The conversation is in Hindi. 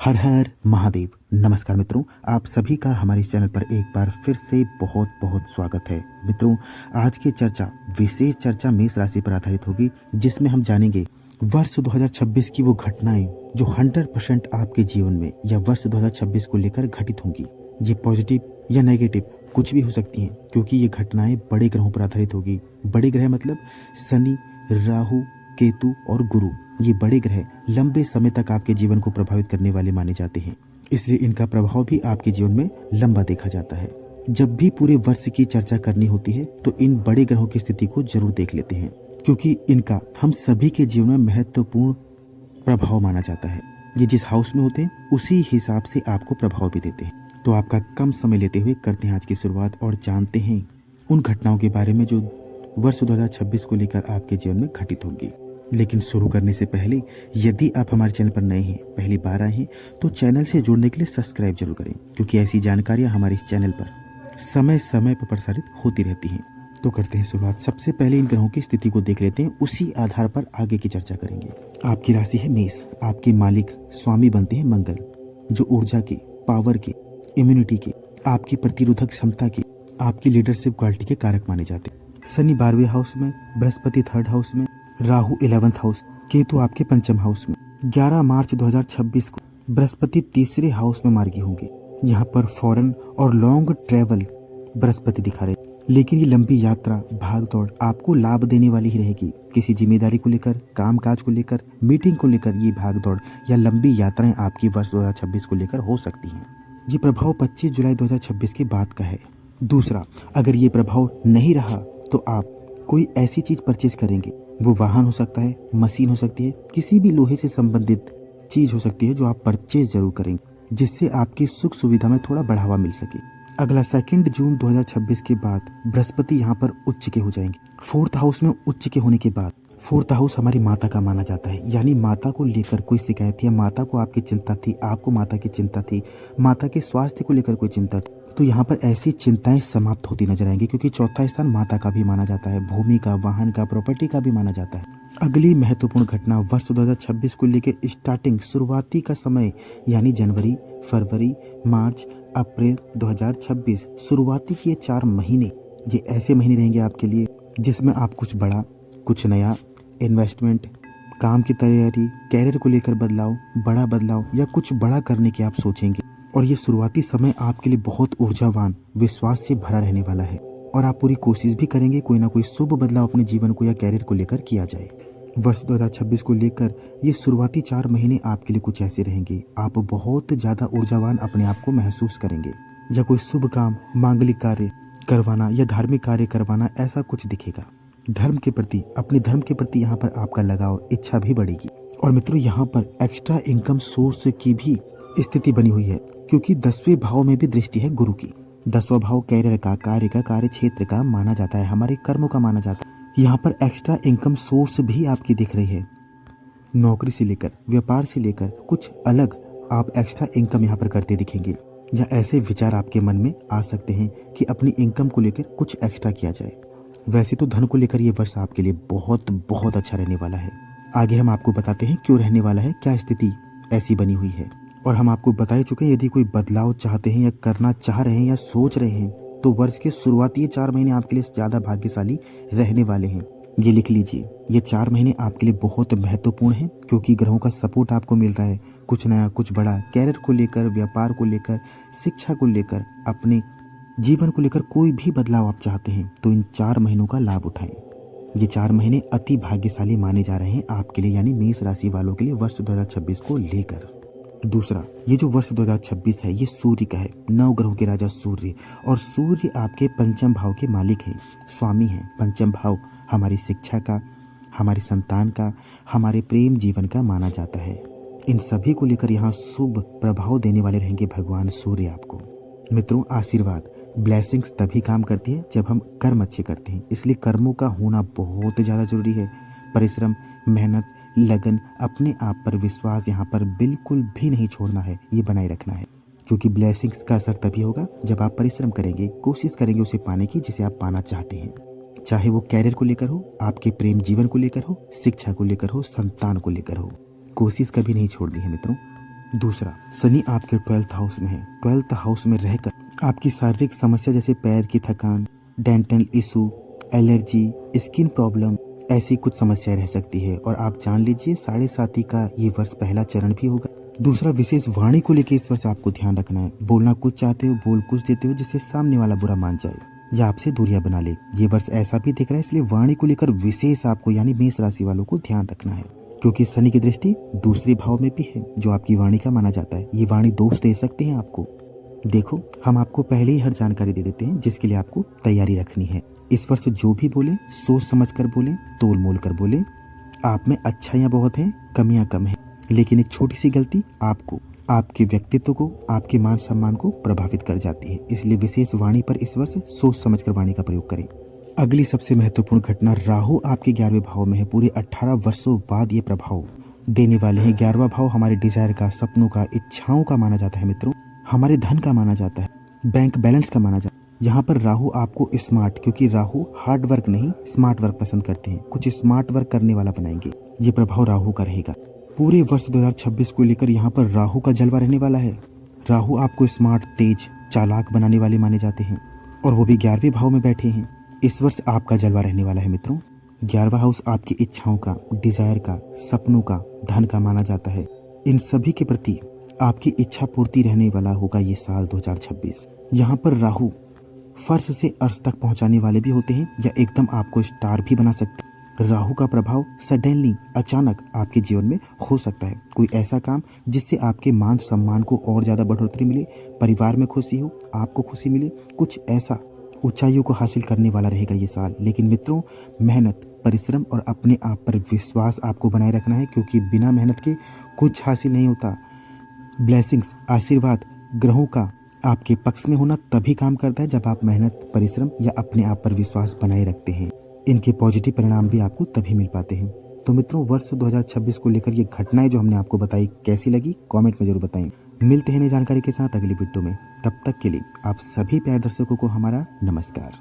हर हर महादेव। नमस्कार मित्रों, आप सभी का हमारे इस चैनल पर एक बार फिर से बहुत बहुत स्वागत है। मित्रों, आज की चर्चा विशेष चर्चा मेष राशि पर आधारित होगी, जिसमें हम जानेंगे वर्ष 2026 की वो घटनाएं जो 100% आपके जीवन में या वर्ष 2026 को लेकर घटित होंगी। ये पॉजिटिव या नेगेटिव कुछ भी हो सकती हैं, क्योंकि ये घटनाएं बड़े ग्रहों पर आधारित होगी। बड़े ग्रह मतलब शनि, राहु, केतु और गुरु। ये बड़े ग्रह लंबे समय तक आपके जीवन को प्रभावित करने वाले माने जाते हैं, इसलिए इनका प्रभाव भी आपके जीवन में लंबा देखा जाता है। जब भी पूरे वर्ष की चर्चा करनी होती है तो इन बड़े ग्रहों की स्थिति को जरूर देख लेते हैं, क्योंकि इनका हम सभी के जीवन में महत्वपूर्ण प्रभाव माना जाता है। ये जिस हाउस में होते हैं उसी हिसाब से आपको प्रभाव भी देते हैं। तो आपका कम समय लेते हुए करते हैं आज की शुरुआत और जानते हैं उन घटनाओं के बारे में जो वर्ष 2026 को लेकर आपके जीवन में घटित होंगी। लेकिन शुरू करने से पहले यदि आप हमारे चैनल पर नए हैं, पहली बार आए हैं, तो चैनल से जुड़ने के लिए सब्सक्राइब जरूर करें, क्योंकि ऐसी जानकारियां हमारे इस चैनल पर समय समय पर प्रसारित होती रहती हैं। तो करते हैं शुरुआत। सबसे पहले इन ग्रहों की स्थिति को देख लेते हैं, उसी आधार पर आगे की चर्चा करेंगे। आपकी राशि है मेष। आपके मालिक स्वामी बनते हैं मंगल, जो ऊर्जा के, पावर के, इम्यूनिटी के, आपकी प्रतिरोधक क्षमता के, आपकी लीडरशिप क्वालिटी के कारक माने जाते हैं। शनि 12वें हाउस में, बृहस्पति 3rd हाउस में, राहु 11th हाउस, केतु आपके 5th हाउस में। 11 मार्च 2026 को बृहस्पति 3रे हाउस में मार्गी होंगे। यहाँ पर फॉरेन और लॉन्ग ट्रेवल बृहस्पति दिखा रहे, लेकिन ये लंबी यात्रा, भाग दौड़ आपको लाभ देने वाली ही रहेगी। किसी जिम्मेदारी को लेकर, काम काज को लेकर, मीटिंग को लेकर ये भाग दौड़ या लंबी यात्राएं आपकी वर्ष 2026 को लेकर हो सकती हैं। ये प्रभाव 25 जुलाई 2026 के बाद का है। दूसरा, अगर ये प्रभाव नहीं रहा तो आप कोई ऐसी चीज परचेज करेंगे, वो वाहन हो सकता है, मशीन हो सकती है, किसी भी लोहे से संबंधित चीज हो सकती है जो आप परचेज जरूर करेंगे, जिससे आपकी सुख सुविधा में थोड़ा बढ़ावा मिल सके। अगला 2 जून 2026 के बाद बृहस्पति यहाँ पर उच्च के हो जाएंगे। 4th हाउस में उच्च के होने के बाद, 4th हाउस हमारी माता का माना जाता है, यानी माता को लेकर कोई शिकायत या माता को आपकी चिंता थी, आपको माता की चिंता थी, माता के स्वास्थ्य को लेकर कोई चिंता थी, तो यहाँ पर ऐसी चिंताएं समाप्त होती नजर आएंगी, क्योंकि 4था स्थान माता का भी माना जाता है, भूमि का, वाहन का, प्रॉपर्टी का भी माना जाता है। अगली महत्वपूर्ण घटना वर्ष 2026 को लेकर स्टार्टिंग, शुरुआती का समय यानी जनवरी, फरवरी, मार्च, अप्रैल 2026, शुरुआती के 4 महीने ये ऐसे महीने रहेंगे आपके लिए जिसमें आप कुछ बड़ा, कुछ नया, इन्वेस्टमेंट, काम की तैयारी, कैरियर को लेकर बदलाव, बड़ा बदलाव या कुछ बड़ा करने की आप सोचेंगे। और ये शुरुआती समय आपके लिए बहुत ऊर्जावान, विश्वास से भरा रहने वाला है, और आप पूरी कोशिश भी करेंगे कोई ना कोई शुभ बदलाव अपने जीवन को या कैरियर को लेकर किया जाए। वर्ष 2026 को लेकर ये शुरुआती 4 महीने आपके लिए कुछ ऐसे रहेंगे, आप बहुत ज्यादा ऊर्जावान अपने आप को महसूस करेंगे, या कोई शुभ काम, मांगलिक कार्य करवाना या धार्मिक कार्य करवाना, ऐसा कुछ दिखेगा। धर्म के प्रति, अपने धर्म के प्रति यहाँ पर आपका लगाव, इच्छा भी बढ़ेगी। और मित्रों, यहाँ पर एक्स्ट्रा इनकम सोर्स की भी स्थिति बनी हुई है, क्योंकि 10वें भाव में भी दृष्टि है गुरु की। 10वां भाव कैरियर का, कार्य का, कार्य क्षेत्र का माना जाता है, हमारे कर्मों का माना जाता है। यहाँ पर एक्स्ट्रा इनकम सोर्स भी आपकी दिख रही है। नौकरी से लेकर, व्यापार से लेकर कुछ अलग आप एक्स्ट्रा इनकम यहाँ पर करते दिखेंगे, या ऐसे विचार आपके मन में आ सकते हैं कि अपनी इनकम को लेकर कुछ एक्स्ट्रा किया जाए। वैसे तो धन को लेकर ये वर्ष आपके लिए बहुत बहुत अच्छा रहने वाला है। आगे हम आपको बताते हैं क्यों रहने वाला है, क्या स्थिति ऐसी बनी हुई है। और हम आपको बता ही चुके हैं, यदि कोई बदलाव चाहते हैं या करना चाह रहे हैं या सोच रहे हैं, तो वर्ष के शुरुआती 4 महीने आपके लिए ज्यादा भाग्यशाली रहने वाले हैं। ये लिख लीजिए, ये 4 महीने आपके लिए बहुत महत्वपूर्ण हैं, क्योंकि ग्रहों का सपोर्ट आपको मिल रहा है। कुछ नया, कुछ बड़ा, कैरियर को लेकर, व्यापार को लेकर, शिक्षा को लेकर, अपने जीवन को लेकर कोई भी बदलाव आप चाहते हैं तो इन 4 महीनों का लाभ उठाएं। ये 4 महीने अति भाग्यशाली माने जा रहे हैं आपके लिए, यानी मेष राशि वालों के लिए वर्ष 2026 को लेकर। दूसरा, ये जो वर्ष 2026 है ये सूर्य का है, 9 ग्रहों के राजा सूर्य, और सूर्य आपके 5th भाव के मालिक हैं, स्वामी हैं। 5th भाव हमारी शिक्षा का, हमारी संतान का, हमारे प्रेम जीवन का माना जाता है। इन सभी को लेकर यहाँ शुभ प्रभाव देने वाले रहेंगे भगवान सूर्य आपको। मित्रों, आशीर्वाद, ब्लेसिंग्स तभी काम करती है जब हम कर्म अच्छे करते हैं, इसलिए कर्मों का होना बहुत ज़्यादा जरूरी है। परिश्रम, मेहनत, लगन, अपने आप पर विश्वास यहाँ पर बिल्कुल भी नहीं छोड़ना है, ये बनाए रखना है, क्योंकि ब्लेसिंग्स का असर तभी होगा जब आप परिश्रम करेंगे, कोशिश करेंगे उसे पाने की जिसे आप पाना चाहते हैं। चाहे वो कैरियर को लेकर हो, आपके प्रेम जीवन को लेकर हो, शिक्षा को लेकर हो, संतान को लेकर हो, कोशिश कभी नहीं छोड़नी है मित्रों। दूसरा, शनि आपके 12th हाउस में है। 12th हाउस में रहकर आपकी शारीरिक समस्या जैसे पैर की थकान, dental issue, allergy, skin problem, ऐसी कुछ समस्याएं रह सकती है। और आप जान लीजिए 7.5 का ये वर्ष पहला चरण भी होगा। दूसरा, विशेष वाणी को लेकर इस वर्ष आपको ध्यान रखना है। बोलना कुछ चाहते हो, बोल कुछ देते हो, जिससे सामने वाला बुरा मान जाए या आपसे दूरियां बना ले। ये वर्ष ऐसा भी दिख रहा है, इसलिए वाणी को लेकर विशेष आपको यानी मेष राशि वालों को ध्यान रखना है, क्योंकि शनि की दृष्टि दूसरे भाव में भी है जो आपकी वाणी का माना जाता है। ये वाणी दोष दे सकते हैं आपको। देखो, हम आपको पहले ही हर जानकारी दे देते हैं जिसके लिए आपको तैयारी रखनी है। इस वर्ष जो भी बोले सोच समझ कर बोले, तोल मोल कर बोले। आप में अच्छाइयाँ बहुत हैं, कमियाँ कम हैं, लेकिन एक छोटी सी गलती आपको, आपके व्यक्तित्व को, आपके मान सम्मान को प्रभावित कर जाती है। इसलिए विशेष वाणी पर इस वर्ष सोच समझकर वाणी का प्रयोग करें। अगली सबसे महत्वपूर्ण घटना, राहु आपके 11वें भाव में है। पूरे 18 वर्षों बाद ये प्रभाव देने वाले हैं। 11वां भाव हमारे डिजायर का, सपनों का, इच्छाओं का माना जाता है मित्रों। हमारे धन का माना जाता है, बैंक बैलेंस का माना जाता है। यहाँ पर राहु आपको स्मार्ट, क्योंकि राहु हार्ड वर्क नहीं स्मार्ट वर्क पसंद करते हैं, कुछ स्मार्ट वर्क करने वाला बनाएंगे। ये प्रभाव राहु का रहेगा। पूरे वर्ष 2026 को लेकर यहाँ पर राहु का जलवा रहने वाला है। राहु आपको स्मार्ट, तेज, चालाक बनाने वाले माने जाते हैं, और वो भी 11वें भाव में बैठे हैं। इस वर्ष आपका जलवा रहने वाला है मित्रों। 11वां हाउस आपकी इच्छाओं का, डिजायर का, सपनों का, धन का माना जाता है। इन सभी के प्रति आपकी इच्छा पूर्ति रहने वाला होगा ये साल 2026। यहाँ पर राहु फर्श से अर्श तक पहुंचाने वाले भी होते हैं, या एकदम आपको स्टार भी बना सकते हैं। राहु का प्रभाव सडनली, अचानक आपके जीवन में हो सकता है। कोई ऐसा काम जिससे आपके मान सम्मान को और ज्यादा बढ़ोतरी मिले, परिवार में खुशी हो, आपको खुशी मिले, कुछ ऐसा ऊंचाइयों को हासिल करने वाला रहेगा ये साल। लेकिन मित्रों, मेहनत, परिश्रम और अपने आप पर विश्वास आपको बनाए रखना है, क्योंकि बिना मेहनत के कुछ हासिल नहीं होता। ब्लेसिंग्स, आशीर्वाद ग्रहों का आपके पक्ष में होना तभी काम करता है जब आप मेहनत, परिश्रम या अपने आप पर विश्वास बनाए रखते हैं। इनके पॉजिटिव परिणाम भी आपको तभी मिल पाते हैं। तो मित्रों, वर्ष 2026 को लेकर ये घटनाएं जो हमने आपको बताई कैसी लगी, कमेंट में जरूर बताएं। मिलते हैं नई जानकारी के साथ अगली वीडियो में। तब तक के लिए आप सभी प्यारे दर्शकों को हमारा नमस्कार।